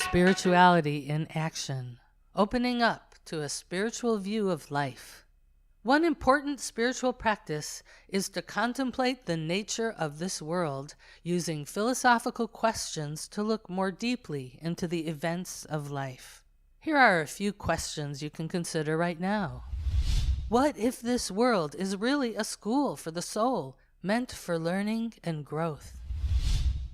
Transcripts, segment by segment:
Spirituality in action, opening up to a spiritual view of life. One important spiritual practice is to contemplate the nature of this world using philosophical questions to look more deeply into the events of life. Here are a few questions you can consider right now. What if this world is really a school for the soul, meant for learning and growth?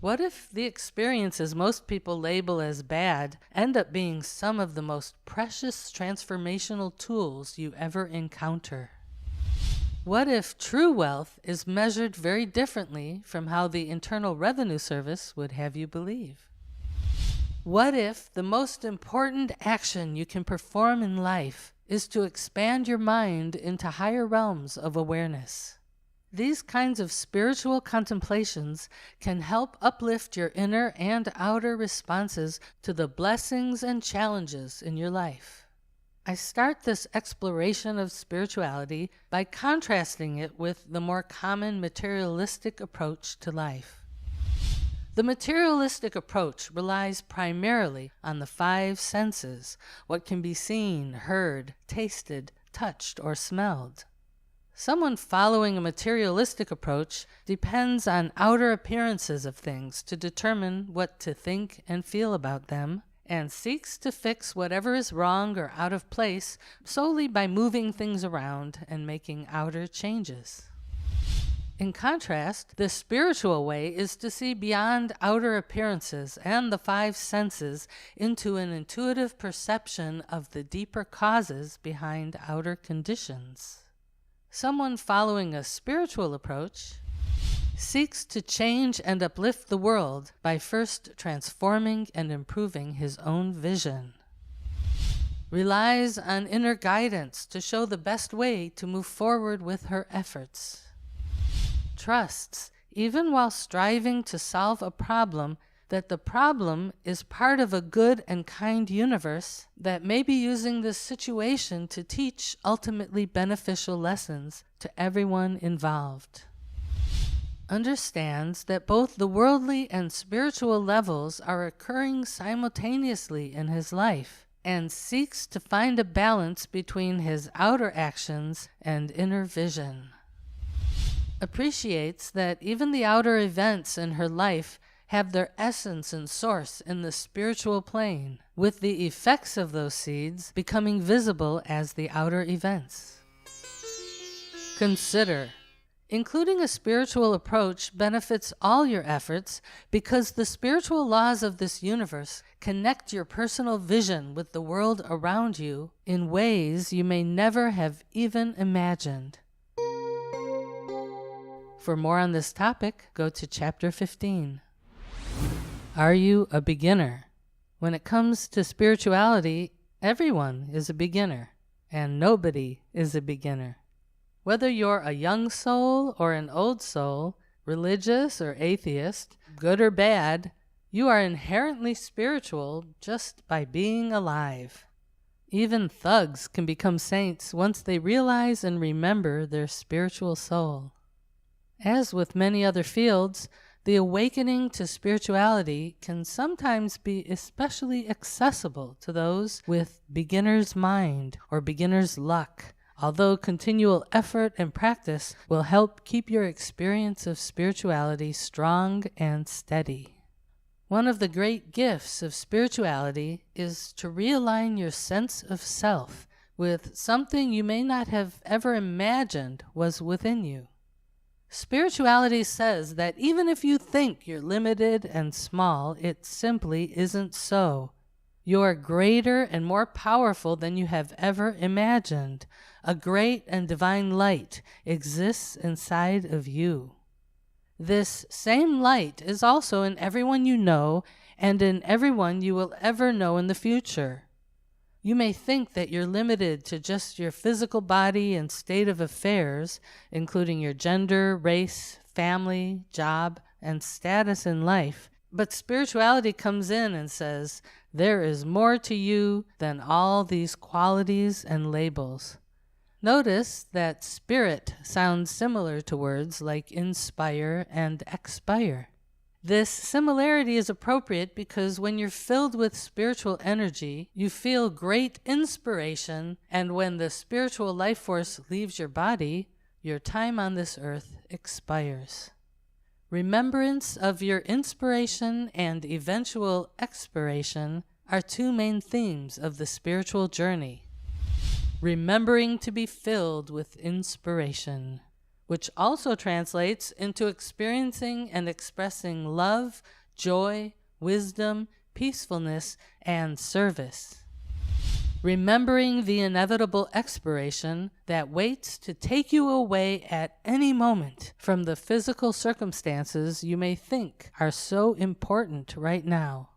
What if the experiences most people label as bad end up being some of the most precious transformational tools you ever encounter? What if true wealth is measured very differently from how the Internal Revenue Service would have you believe? What if the most important action you can perform in life is to expand your mind into higher realms of awareness? These kinds of spiritual contemplations can help uplift your inner and outer responses to the blessings and challenges in your life. I start this exploration of spirituality by contrasting it with the more common materialistic approach to life. The materialistic approach relies primarily on the five senses, what can be seen, heard, tasted, touched, or smelled. Someone following a materialistic approach depends on outer appearances of things to determine what to think and feel about them, and seeks to fix whatever is wrong or out of place solely by moving things around and making outer changes. In contrast, the spiritual way is to see beyond outer appearances and the five senses into an intuitive perception of the deeper causes behind outer conditions. Someone following a spiritual approach seeks to change and uplift the world by first transforming and improving his own vision, relies on inner guidance to show the best way to move forward with her efforts, trusts, even while striving to solve a problem, that the problem is part of a good and kind universe that may be using this situation to teach ultimately beneficial lessons to everyone involved. Understands that both the worldly and spiritual levels are occurring simultaneously in his life, and seeks to find a balance between his outer actions and inner vision. Appreciates that even the outer events in her life have their essence and source in the spiritual plane, with the effects of those seeds becoming visible as the outer events. Consider, including a spiritual approach benefits all your efforts because the spiritual laws of this universe connect your personal vision with the world around you in ways you may never have even imagined. For more on this topic, go to Chapter 15. Are you a beginner? When it comes to spirituality, everyone is a beginner, and nobody is a beginner. Whether you're a young soul or an old soul, religious or atheist, good or bad, you are inherently spiritual just by being alive. Even thugs can become saints once they realize and remember their spiritual soul. As with many other fields, the awakening to spirituality can sometimes be especially accessible to those with beginner's mind or beginner's luck, although continual effort and practice will help keep your experience of spirituality strong and steady. One of the great gifts of spirituality is to realign your sense of self with something you may not have ever imagined was within you. Spirituality says that even if you think you're limited and small, it simply isn't so. You're greater and more powerful than you have ever imagined. A great and divine light exists inside of you. This same light is also in everyone you know and in everyone you will ever know in the future. You may think that you're limited to just your physical body and state of affairs, including your gender, race, family, job, and status in life, but spirituality comes in and says, there is more to you than all these qualities and labels. Notice that spirit sounds similar to words like inspire and expire. This similarity is appropriate because when you're filled with spiritual energy, you feel great inspiration, and when the spiritual life force leaves your body, your time on this earth expires. Remembrance of your inspiration and eventual expiration are two main themes of the spiritual journey. Remembering to be filled with inspiration, which also translates into experiencing and expressing love, joy, wisdom, peacefulness, and service. Remembering the inevitable expiration that waits to take you away at any moment from the physical circumstances you may think are so important right now.